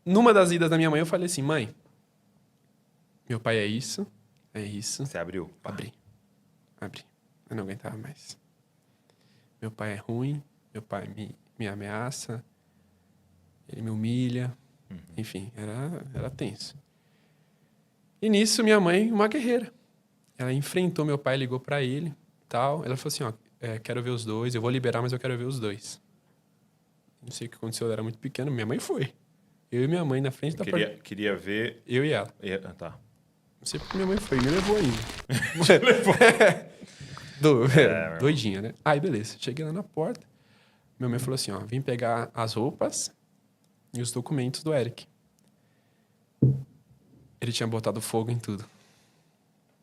numa das idas da minha mãe, eu falei assim, mãe, meu pai é isso. Você abriu? Abri. Eu não aguentava mais. Meu pai é ruim, meu pai me ameaça, ele me humilha. Enfim, era tenso. E nisso, minha mãe, uma guerreira. Ela enfrentou meu pai, ligou pra ele, tal. Ela falou assim, ó, quero ver os dois, eu vou liberar, mas eu quero ver os dois. Não sei o que aconteceu, eu era muito pequeno, minha mãe foi. Eu e minha mãe na frente da porta. Queria ver... Eu e ela. Tá. Não sei porque minha mãe foi, me levou ainda. Doidinha, né? Aí, beleza. Cheguei lá na porta. Minha mãe falou assim, ó, vim pegar as roupas e os documentos do Eric. Ele tinha botado fogo em tudo.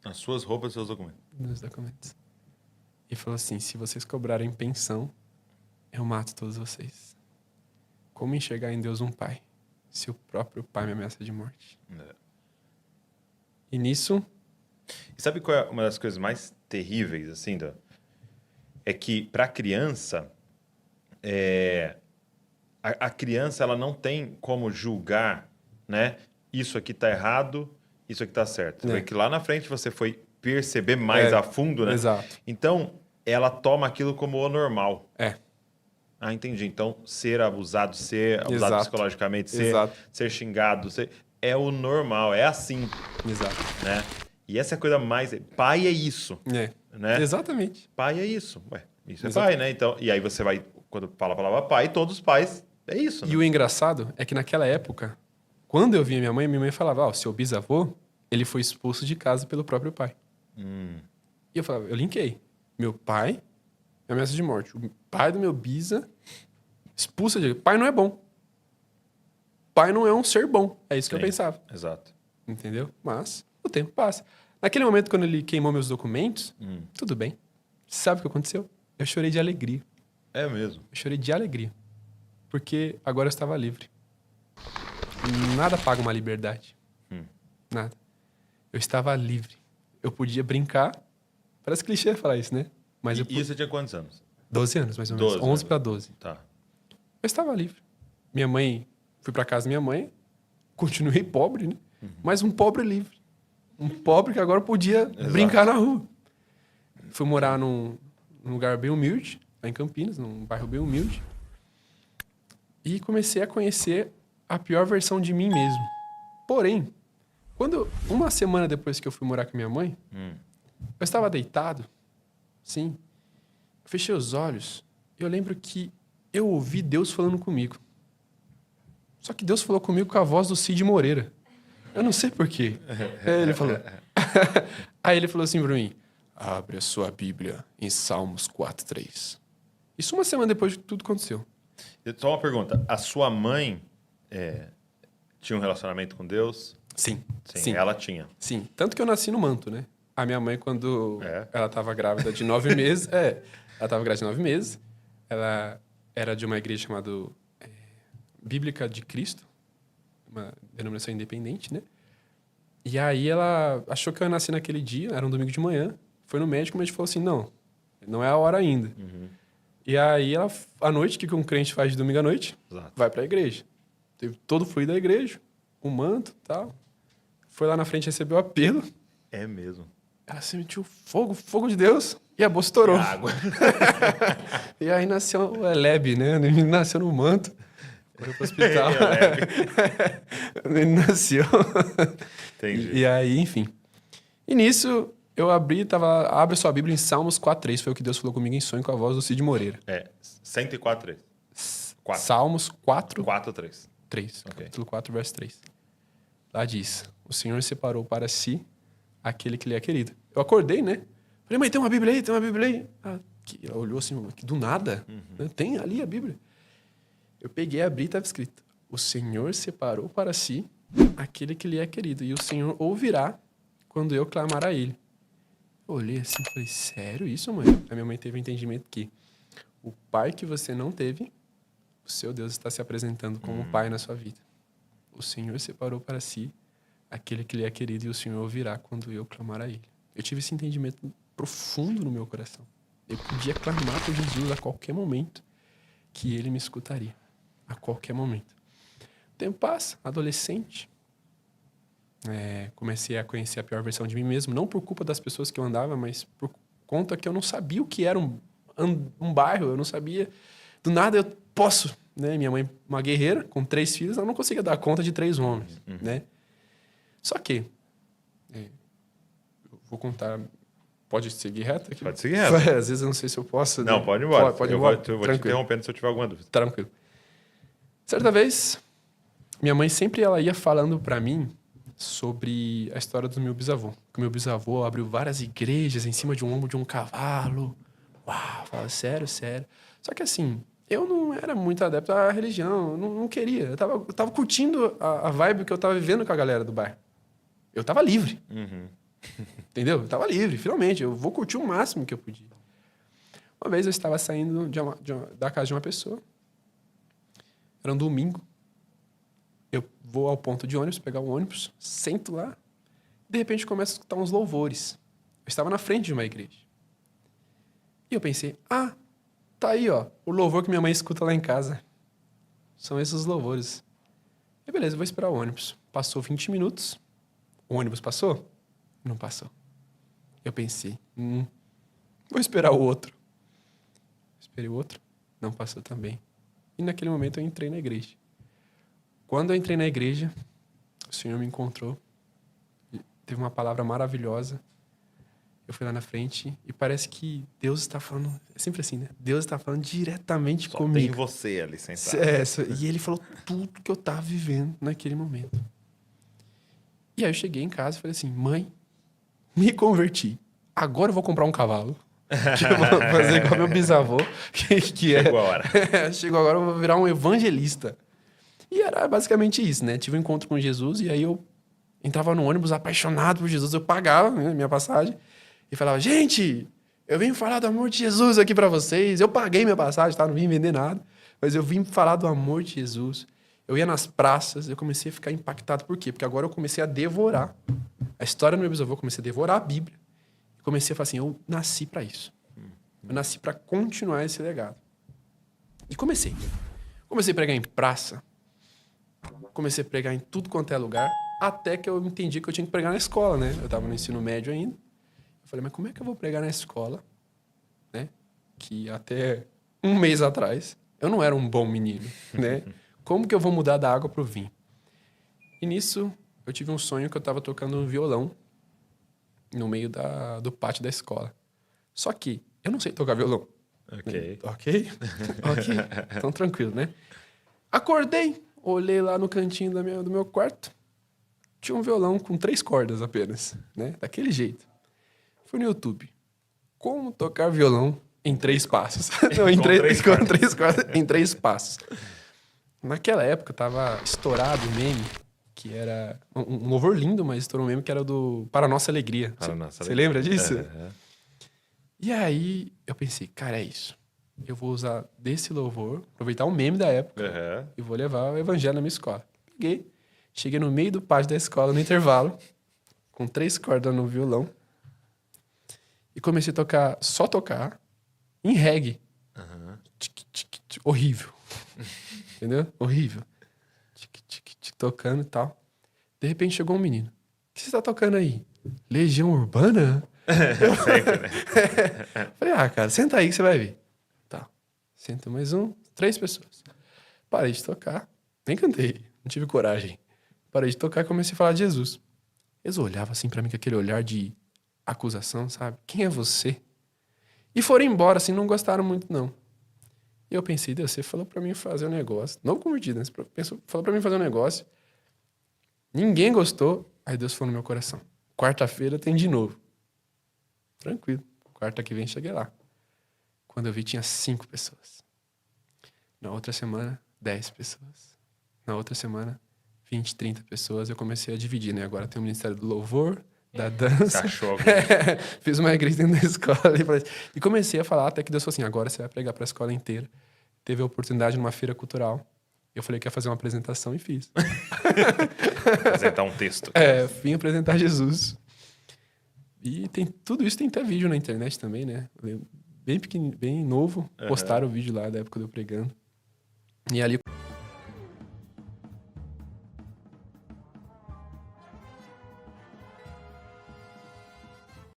As suas roupas e seus documentos. Nos documentos. E falou assim, se vocês cobrarem pensão, eu mato todos vocês. Como enxergar em Deus um pai, se o próprio pai me ameaça de morte? E nisso... E sabe qual é uma das coisas mais terríveis, assim, é que para criança, a criança ela não tem como julgar, né? Isso aqui tá errado, isso aqui tá certo. Você vê que lá na frente você foi perceber mais a fundo, né? Exato. Então, ela toma aquilo como o normal. É. Ah, entendi. Então, ser abusado Exato. psicologicamente, Exato. ser xingado, é o normal, é assim. Exato. Né? E essa é a coisa mais... Pai é isso. É. Né? Exatamente. Pai é isso. Ué, isso é Exato. pai, né? Então, e aí você vai... Quando fala a palavra pai, todos os pais... É isso, né? E o engraçado é que naquela época, quando eu via minha mãe falava, o seu bisavô, ele foi expulso de casa pelo próprio pai. E eu falava, eu linkei. Meu pai é ameaça de morte. O pai do meu bisa expulsa de... Pai não é bom. Pai não é um ser bom. É isso que eu pensava. Exato. Entendeu? Mas o tempo passa. Naquele momento, quando ele queimou meus documentos, tudo bem. Sabe o que aconteceu? Eu chorei de alegria. É mesmo? Eu chorei de alegria. Porque agora eu estava livre. Nada paga uma liberdade. Nada. Eu estava livre. Eu podia brincar. Parece clichê falar isso, né? Mas E você tinha quantos anos? 12 anos, mais ou menos. 11 para 12. Tá. Eu estava livre. Minha mãe... Fui para casa da minha mãe. Continuei pobre, né? Mas um pobre livre. Um pobre que agora podia brincar na rua. Fui morar num lugar bem humilde, lá em Campinas, num bairro bem humilde. E comecei a conhecer a pior versão de mim mesmo. Porém, uma semana depois que eu fui morar com minha mãe, eu estava deitado, sim, fechei os olhos, e eu lembro que eu ouvi Deus falando comigo. Só que Deus falou comigo com a voz do Cid Moreira. Eu não sei por quê. Aí ele falou... Aí ele falou assim pra mim, abre a sua Bíblia em Salmos 4:3. Isso uma semana depois de tudo aconteceu. Só uma pergunta. A sua mãe tinha um relacionamento com Deus? Sim. Ela tinha. Sim. Tanto que eu nasci no manto, né? A minha mãe, quando ela estava grávida de 9 meses... ela estava grávida de 9 meses. Ela era de uma igreja chamada Bíblica de Cristo. Uma denominação independente, né? E aí ela achou que eu ia nascer naquele dia. Era um domingo de manhã. Foi no médico, o médico falou assim, não é a hora ainda. E aí, à noite, o que um crente faz de domingo à noite? Exato. Vai para a igreja. Teve todo o fluido da igreja, o manto e tal. Foi lá na frente, recebeu o apelo. É mesmo. Ela sentiu fogo de Deus, e a bolsa estourou. E água. E aí nasceu o Eleb, né? Ele nasceu no manto. Foi pro hospital. Ele nasceu. Entendi. E aí, enfim. E nisso... Eu abre sua Bíblia em Salmos 4:3. Foi o que Deus falou comigo em sonho com a voz do Cid Moreira. 104:3. Salmos 4. 4:3. 3. Okay. Capítulo 4, verso 3. Lá diz, o Senhor separou para si aquele que lhe é querido. Eu acordei, né? Falei, mãe, tem uma Bíblia aí? Tem uma Bíblia aí? Ela olhou assim, do nada. Tem ali a Bíblia. Eu peguei, abri e estava escrito, o Senhor separou para si aquele que lhe é querido. E o Senhor ouvirá quando eu clamar a ele. Eu olhei assim e falei, sério isso, mãe? A minha mãe teve o entendimento que o pai que você não teve, o seu Deus está se apresentando como pai na sua vida. O Senhor separou para si aquele que lhe é querido e o Senhor ouvirá quando eu clamar a ele. Eu tive esse entendimento profundo no meu coração. Eu podia clamar por Jesus a qualquer momento que ele me escutaria. A qualquer momento. tempo passa, adolescente. Comecei a conhecer a pior versão de mim mesmo, não por culpa das pessoas que eu andava, mas por conta que eu não sabia o que era um bairro, eu não sabia. Do nada eu posso, né? Minha mãe, uma guerreira, com 3 filhos, ela não conseguia dar conta de 3 homens, né? Só que, eu vou contar, pode seguir reto aqui? Pode seguir reto. Às vezes eu não sei se eu posso. Não, né? pode ir embora. Pode ir eu embora? vou te interrompendo se eu tiver alguma dúvida. Tranquilo. Certa vez, minha mãe sempre ela ia falando pra mim sobre a história do meu bisavô. Que o meu bisavô abriu várias igrejas em cima de um lombo de um cavalo. Uau, fala, sério. Só que assim, eu não era muito adepto à religião, eu não queria. Eu tava curtindo a vibe que eu tava vivendo com a galera do bairro. Eu tava livre. Entendeu? Eu tava livre, finalmente. Eu vou curtir o máximo que eu podia. Uma vez eu estava saindo da casa de uma pessoa. Era um domingo. Eu vou ao ponto de ônibus, pegar o ônibus, sento lá. De repente, começo a escutar uns louvores. Eu estava na frente de uma igreja. E eu pensei, tá aí, ó, o louvor que minha mãe escuta lá em casa. São esses os louvores. E beleza, eu vou esperar o ônibus. Passou 20 minutos. O ônibus passou? Não passou. Eu pensei, vou esperar o outro. Esperei o outro, não passou também. E naquele momento eu entrei na igreja. Quando eu entrei na igreja, o Senhor me encontrou. Teve uma palavra maravilhosa. Eu fui lá na frente e parece que Deus está falando... É sempre assim, né? Deus está falando diretamente Só comigo. tem você ali sentado. E ele falou tudo que eu estava vivendo naquele momento. E aí eu cheguei em casa e falei assim, mãe, me converti. Agora eu vou comprar um cavalo. Que eu vou fazer igual meu bisavô. Chegou a hora. Chegou agora, eu vou virar um evangelista. E era basicamente isso, né? Tive um encontro com Jesus e aí eu entrava no ônibus apaixonado por Jesus. Eu pagava, né, minha passagem e falava, gente, eu vim falar do amor de Jesus aqui pra vocês. Eu paguei minha passagem, tá? Não vim vender nada. Mas eu vim falar do amor de Jesus. Eu ia nas praças, eu comecei a ficar impactado. Por quê? Porque agora eu comecei a devorar a história do meu bisavô, eu comecei a devorar a Bíblia. E comecei a falar assim, eu nasci pra isso. Eu nasci pra continuar esse legado. E comecei. Comecei a pregar em praça. Comecei a pregar em tudo quanto é lugar. Até que eu entendi que eu tinha que pregar na escola, né? Eu tava no ensino médio ainda. Eu falei, mas como é que eu vou pregar na escola? Né? Que até um mês atrás eu não era um bom menino, né? Como que eu vou mudar da água pro vinho? E nisso eu tive um sonho que eu tava tocando um violão no meio do pátio da escola. Só que eu não sei tocar violão. Ok. Ok? Então tranquilo, né? Acordei, olhei lá no cantinho do meu quarto. Tinha um violão com 3 cordas apenas, né? Daquele jeito. Fui no YouTube. Como tocar violão em 3 passos. Não, em 3 cordas, em 3 passos. Naquela época tava estourado o meme, que era um louvor lindo, mas estourou um meme que era do Para Nossa Alegria. Você lembra disso? E aí eu pensei, cara, é isso. Eu vou usar desse louvor, aproveitar o meme da época e vou levar o evangelho na minha escola. Peguei, cheguei no meio do pátio da escola, no intervalo, com 3 cordas no violão e comecei a tocar, só tocar, em reggae. Horrível. Entendeu? Horrível. Tocando e tal. De repente chegou um menino. O que você tá tocando aí? Legião Urbana? Sempre, né? Falei, cara, senta aí que você vai ver. Tá. Senta mais 3 pessoas. Parei de tocar. Nem cantei. Não tive coragem. Parei de tocar e comecei a falar de Jesus. Eles olhavam assim pra mim com aquele olhar de acusação, sabe? Quem é você? E foram embora, assim, não gostaram muito, não. E eu pensei, Deus, você falou pra mim fazer um negócio. Novo convertido, né? Você falou pra mim fazer um negócio. Ninguém gostou. Aí Deus falou no meu coração. Quarta-feira tem de novo. Tranquilo. Quarta que vem cheguei lá. Quando eu vi, tinha 5 pessoas. Na outra semana, 10 pessoas. Na outra semana, 20, 30 pessoas. Eu comecei a dividir, né? Agora tem o Ministério do Louvor, da dança. Cachorro. Fiz uma igreja dentro da escola. E comecei a falar até que Deus falou assim, agora você vai pregar para a escola inteira. Teve a oportunidade numa feira cultural. Eu falei que ia fazer uma apresentação e fiz. Apresentar um texto. Vim apresentar Jesus. E tudo isso tem até vídeo na internet também, né? Bem pequeno, bem novo. Postaram o vídeo lá da época de eu pregando. E ali...